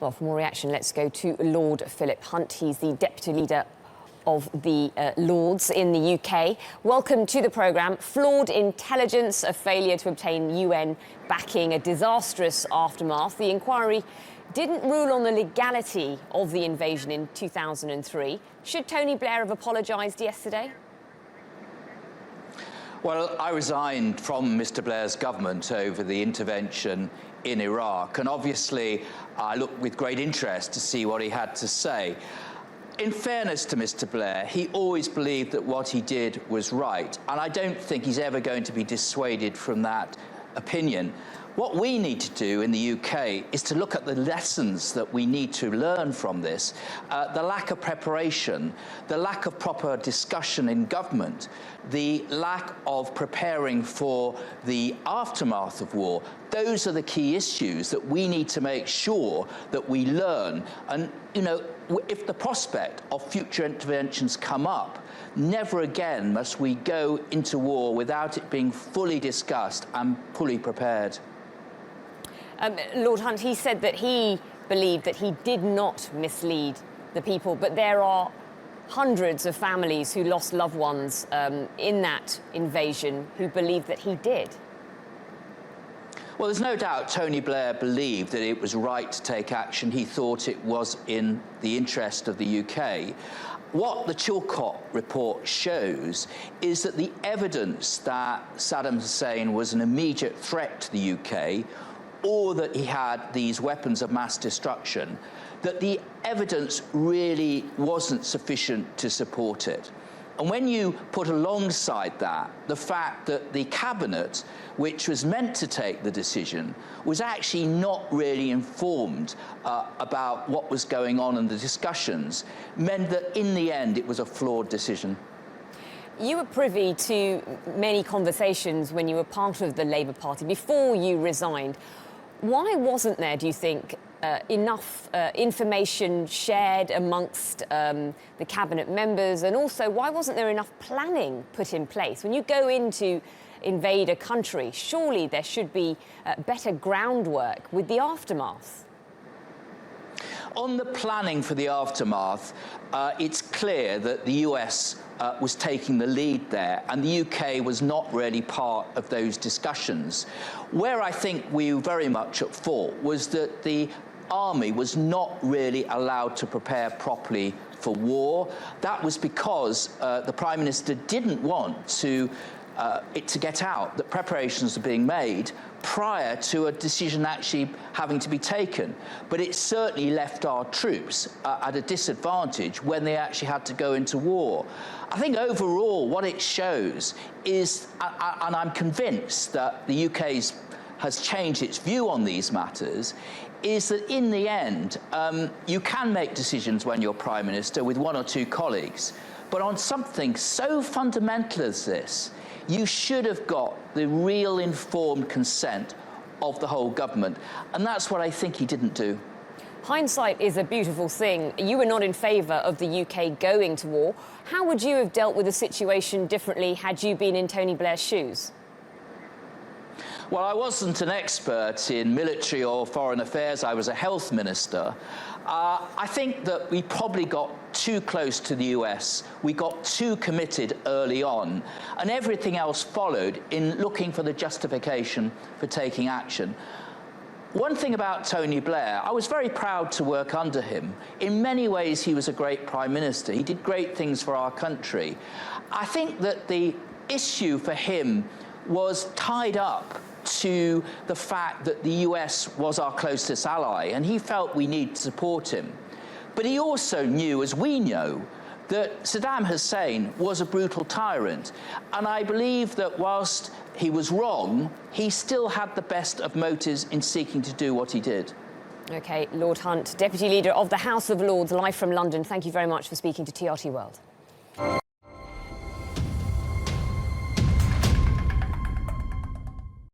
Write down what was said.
Well, for more reaction, let's go to Lord Philip Hunt. He's the Deputy Leader of the Lords in the UK. Welcome to the programme. Flawed intelligence, a failure to obtain UN backing, a disastrous aftermath. The inquiry didn't rule on the legality of the invasion in 2003. Should Tony Blair have apologised yesterday? Well, I resigned from Mr. Blair's government over the intervention in Iraq, and obviously I looked with great interest to see what he had to say. In fairness to Mr. Blair, he always believed that what he did was right, and I don't think he's ever going to be dissuaded from that opinion. What we need to do in the UK is to look at the lessons that we need to learn from this. The lack of preparation, the lack of proper discussion in government, the lack of preparing for the aftermath of war. Those are the key issues that we need to make sure that we learn. And, you know, if the prospect of future interventions come up, never again must we go into war without it being fully discussed and fully prepared. Lord Hunt, he said that he believed that he did not mislead the people, but there are hundreds of families who lost loved ones in that invasion who believe that he did. Well, there's no doubt Tony Blair believed that it was right to take action. He thought it was in the interest of the UK. What the Chilcot report shows is that the evidence that Saddam Hussein was an immediate threat to the UK, or that he had these weapons of mass destruction, that the evidence really wasn't sufficient to support it. And when you put alongside that the fact that the cabinet, which was meant to take the decision, was actually not really informed about what was going on in the discussions, meant that in the end it was a flawed decision. You were privy to many conversations when you were part of the Labour Party before you resigned. Why wasn't there, do you think, enough information shared amongst the cabinet members, and also why wasn't there enough planning put in place? When you go in to invade a country, surely there should be better groundwork with the aftermath. On the planning for the aftermath, it's clear that the US was taking the lead there, and the UK was not really part of those discussions. Where I think we were very much at fault was that the army was not really allowed to prepare properly for war. That was because the Prime Minister didn't want it to get out that preparations were being made prior to a decision actually having to be taken. But it certainly left our troops at a disadvantage when they actually had to go into war. I think overall what it shows is, and I'm convinced that the UK has changed its view on these matters, is that in the end, you can make decisions when you're Prime Minister with one or two colleagues, but on something so fundamental as this, you should have got the real informed consent of the whole government. And that's what I think he didn't do. Hindsight is a beautiful thing. You were not in favour of the UK going to war. How would you have dealt with the situation differently had you been in Tony Blair's shoes? Well, I wasn't an expert in military or foreign affairs. I was a health minister. I think that we probably got too close to the US. We got too committed early on, and everything else followed in looking for the justification for taking action. One thing about Tony Blair, I was very proud to work under him. In many ways, he was a great Prime Minister. He did great things for our country. I think that the issue for him was tied up to the fact that the US was our closest ally, and he felt we needed to support him. But he also knew, as we know, that Saddam Hussein was a brutal tyrant. And I believe that whilst he was wrong, he still had the best of motives in seeking to do what he did. OK, Lord Hunt, Deputy Leader of the House of Lords, live from London. Thank you very much for speaking to TRT World.